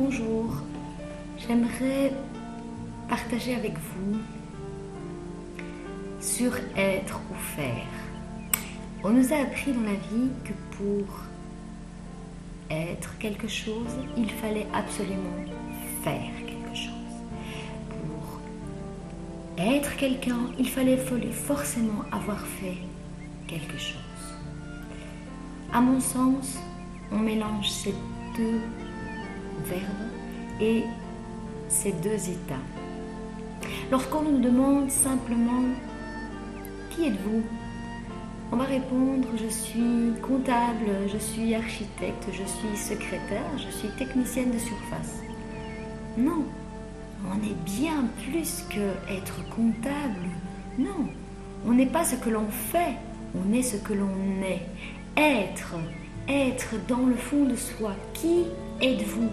Bonjour, j'aimerais partager avec vous sur être ou faire. On nous a appris dans la vie que pour être quelque chose, il fallait absolument faire quelque chose. Pour être quelqu'un, il fallait forcément avoir fait quelque chose. À mon sens, on mélange ces deux verbes et ces deux états. Lorsqu'on nous demande simplement « Qui êtes-vous » on va répondre « Je suis comptable, je suis architecte, je suis secrétaire, je suis technicienne de surface ». Non, on est bien plus que être comptable. Non, on n'est pas ce que l'on fait, on est ce que l'on est. Être dans le fond de soi. Qui êtes-vous ?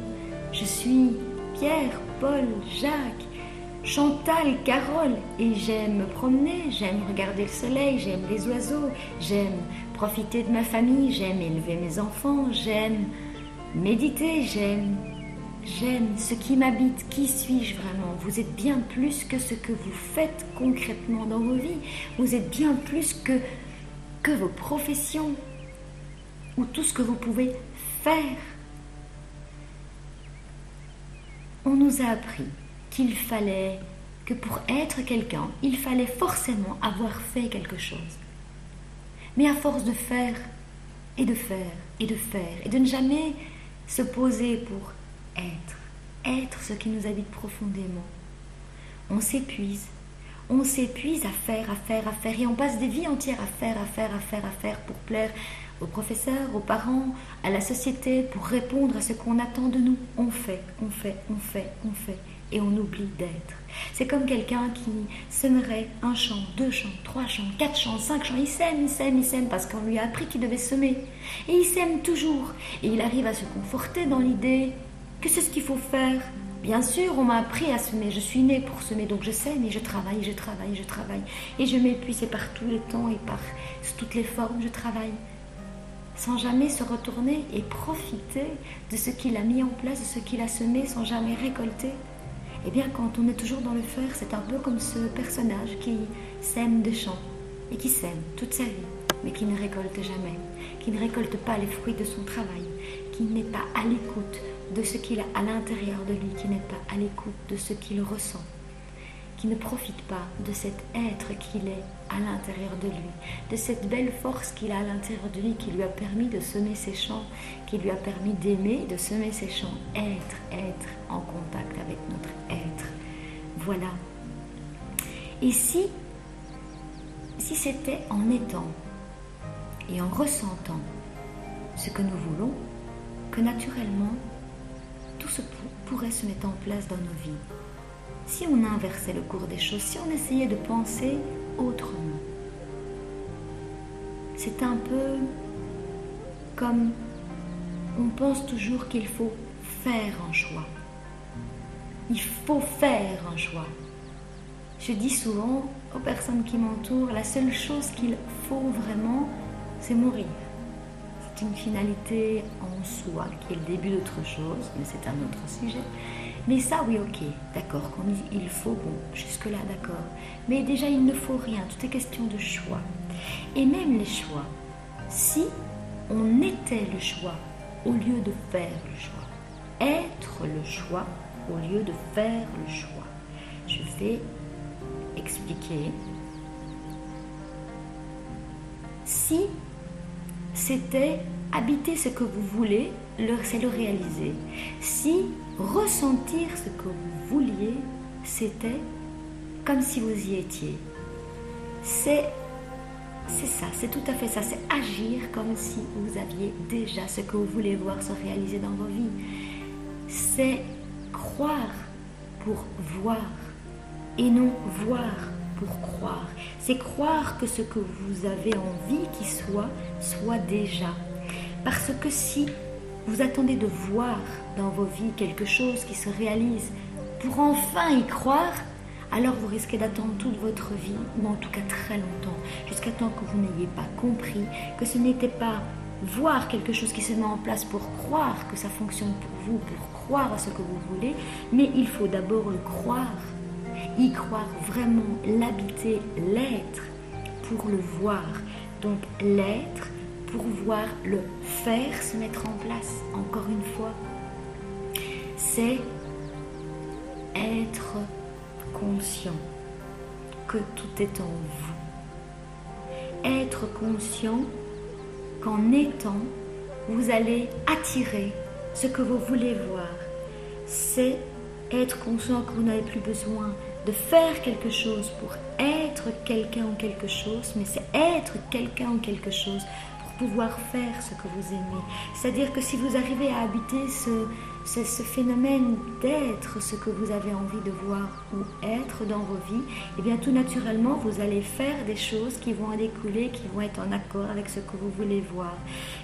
Je suis Pierre, Paul, Jacques, Chantal, Carole, et j'aime me promener, j'aime regarder le soleil, j'aime les oiseaux, j'aime profiter de ma famille, j'aime élever mes enfants, j'aime méditer, j'aime ce qui m'habite. Qui suis-je vraiment ? Vous êtes bien plus que ce que vous faites concrètement dans vos vies. Vous êtes bien plus que vos professions ou tout ce que vous pouvez faire. On nous a appris qu'il fallait que pour être quelqu'un, il fallait forcément avoir fait quelque chose. Mais à force de faire et de faire et de faire et de ne jamais se poser pour être ce qui nous habite profondément, on s'épuise à faire et on passe des vies entières à faire pour plaire aux professeurs, aux parents, à la société, pour répondre à ce qu'on attend de nous. On fait, et on oublie d'être. C'est comme quelqu'un qui sèmerait un champ, 2 champs, 3 champs, 4 champs, 5 champs. Il sème parce qu'on lui a appris qu'il devait semer. Et il sème toujours. Et il arrive à se conforter dans l'idée que c'est ce qu'il faut faire. Bien sûr, on m'a appris à semer. Je suis née pour semer, donc je sème et je travaille. Et je m'épuise par tous les temps et par toutes les formes, je travaille. Sans jamais se retourner et profiter de ce qu'il a mis en place, de ce qu'il a semé, sans jamais récolter. Eh bien, quand on est toujours dans le faire, c'est un peu comme ce personnage qui sème des champs et qui sème toute sa vie, mais qui ne récolte jamais, qui ne récolte pas les fruits de son travail, qui n'est pas à l'écoute de ce qu'il a à l'intérieur de lui, qui n'est pas à l'écoute de ce qu'il ressent, qui ne profite pas de cet être qu'il est à l'intérieur de lui, de cette belle force qu'il a à l'intérieur de lui, qui lui a permis de semer ses champs, qui lui a permis d'aimer, de semer ses champs, être en contact avec notre être. Voilà. Et si c'était en étant et en ressentant ce que nous voulons, que naturellement, tout pourrait se mettre en place dans nos vies. Si on inversait le cours des choses, si on essayait de penser autrement, c'est un peu comme on pense toujours qu'il faut faire un choix. Il faut faire un choix. Je dis souvent aux personnes qui m'entourent, la seule chose qu'il faut vraiment, c'est mourir. C'est une finalité en soi qui est le début d'autre chose, mais c'est un autre sujet. Mais ça, oui, ok, d'accord, qu'on dit il faut, bon, jusque-là, d'accord. Mais déjà, il ne faut rien, tout est question de choix. Et même les choix, si on était le choix au lieu de faire le choix, être le choix au lieu de faire le choix. Je vais expliquer. Si c'était habiter ce que vous voulez, c'est le réaliser. Si ressentir ce que vous vouliez, c'était comme si vous y étiez. C'est ça, c'est tout à fait ça. C'est agir comme si vous aviez déjà ce que vous voulez voir se réaliser dans vos vies. C'est croire pour voir et non voir pour croire. C'est croire que ce que vous avez envie qu'il soit déjà. Parce que si vous attendez de voir dans vos vies quelque chose qui se réalise pour enfin y croire, alors vous risquez d'attendre toute votre vie, ou en tout cas très longtemps, jusqu'à temps que vous n'ayez pas compris que ce n'était pas voir quelque chose qui se met en place pour croire que ça fonctionne pour vous, pour croire à ce que vous voulez, mais il faut d'abord le croire, y croire vraiment, l'habiter, l'être pour le voir. Donc l'être pour voir le faire se mettre en place. Encore une fois, c'est être conscient que tout est en vous. Être conscient qu'en étant, vous allez attirer ce que vous voulez voir. C'est être conscient que vous n'avez plus besoin de faire quelque chose pour être quelqu'un ou quelque chose, mais c'est être quelqu'un ou quelque chose pour pouvoir faire ce que vous aimez. C'est-à-dire que si vous arrivez à habiter ce phénomène d'être ce que vous avez envie de voir ou être dans vos vies, et bien tout naturellement, vous allez faire des choses qui vont en découler, qui vont être en accord avec ce que vous voulez voir.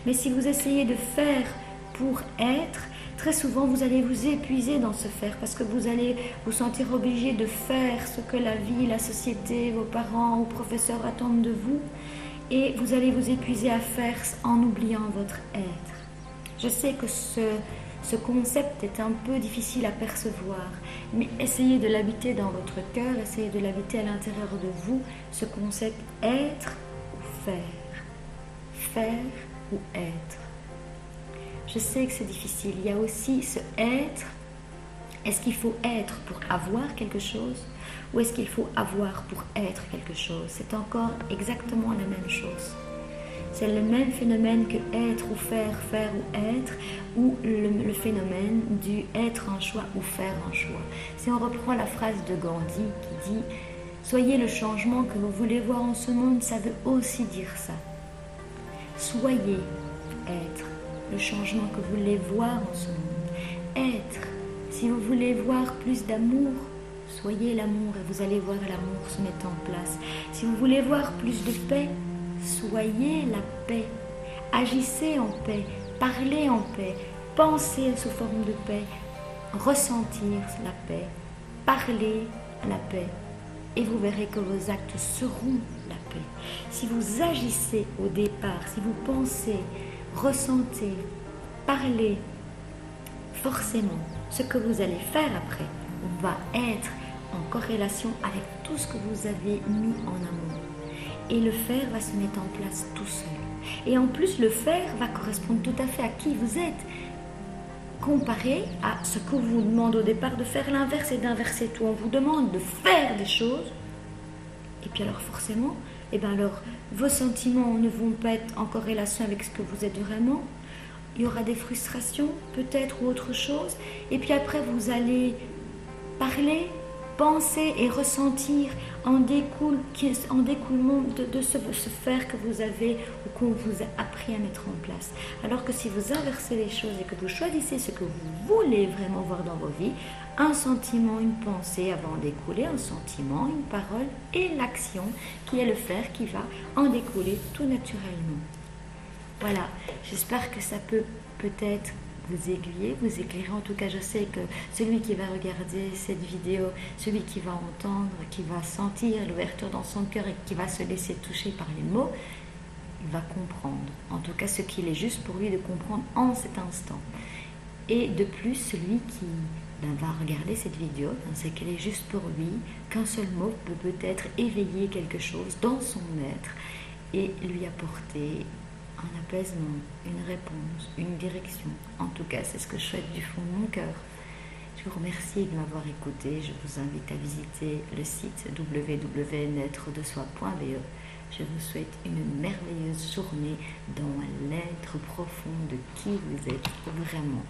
Mais si vous essayez de faire pour être, très souvent vous allez vous épuiser dans ce faire parce que vous allez vous sentir obligé de faire ce que la vie, la société, vos parents ou professeurs attendent de vous, et vous allez vous épuiser à faire en oubliant votre être. Je sais que ce concept est un peu difficile à percevoir, mais essayez de l'habiter dans votre cœur, essayez de l'habiter à l'intérieur de vous, ce concept être ou faire ou être. Je sais que c'est difficile. Il y a aussi ce être. Est-ce qu'il faut être pour avoir quelque chose ou est-ce qu'il faut avoir pour être quelque chose? C'est encore exactement la même chose. C'est le même phénomène que être ou faire ou être, ou le phénomène du être un choix ou faire un choix. Si on reprend la phrase de Gandhi qui dit « Soyez le changement que vous voulez voir en ce monde », ça veut aussi dire ça. Soyez être le changement que vous voulez voir en ce monde. Être, si vous voulez voir plus d'amour, soyez l'amour et vous allez voir l'amour se mettre en place. Si vous voulez voir plus de paix, soyez la paix. Agissez en paix, parlez en paix, pensez sous forme de paix, ressentir la paix, parlez la paix. Et vous verrez que vos actes seront la paix. Si vous agissez au départ, si vous pensez, ressentez, parlez, forcément, ce que vous allez faire après va être en corrélation avec tout ce que vous avez mis en amont. Et le faire va se mettre en place tout seul. Et en plus, le faire va correspondre tout à fait à qui vous êtes. Comparé à ce que vous demande au départ de faire l'inverse et d'inverser tout. On vous demande de faire des choses. Et puis alors forcément, alors vos sentiments ne vont pas être en corrélation avec ce que vous êtes vraiment. Il y aura des frustrations peut-être ou autre chose. Et puis après vous allez parler, penser et ressentir en découlement de ce faire que vous avez ou qu'on vous a appris à mettre en place. Alors que si vous inversez les choses et que vous choisissez ce que vous voulez vraiment voir dans vos vies, un sentiment, une pensée va en découler, un sentiment, une parole et l'action qui est le faire qui va en découler tout naturellement. Voilà, j'espère que ça peut peut-être vous aiguiller, vous éclairer. En tout cas, je sais que celui qui va regarder cette vidéo, celui qui va entendre, qui va sentir l'ouverture dans son cœur et qui va se laisser toucher par les mots, il va comprendre. En tout cas, ce qu'il est juste pour lui de comprendre en cet instant. Et de plus, celui qui va regarder cette vidéo, c'est qu'elle est juste pour lui, qu'un seul mot peut peut-être éveiller quelque chose dans son être et lui apporter un apaisement, une réponse, une direction. En tout cas, c'est ce que je souhaite du fond de mon cœur. Je vous remercie de m'avoir écouté. Je vous invite à visiter le site www.naîtredesoi.be. Je vous souhaite une merveilleuse journée dans l'être profond de qui vous êtes vraiment.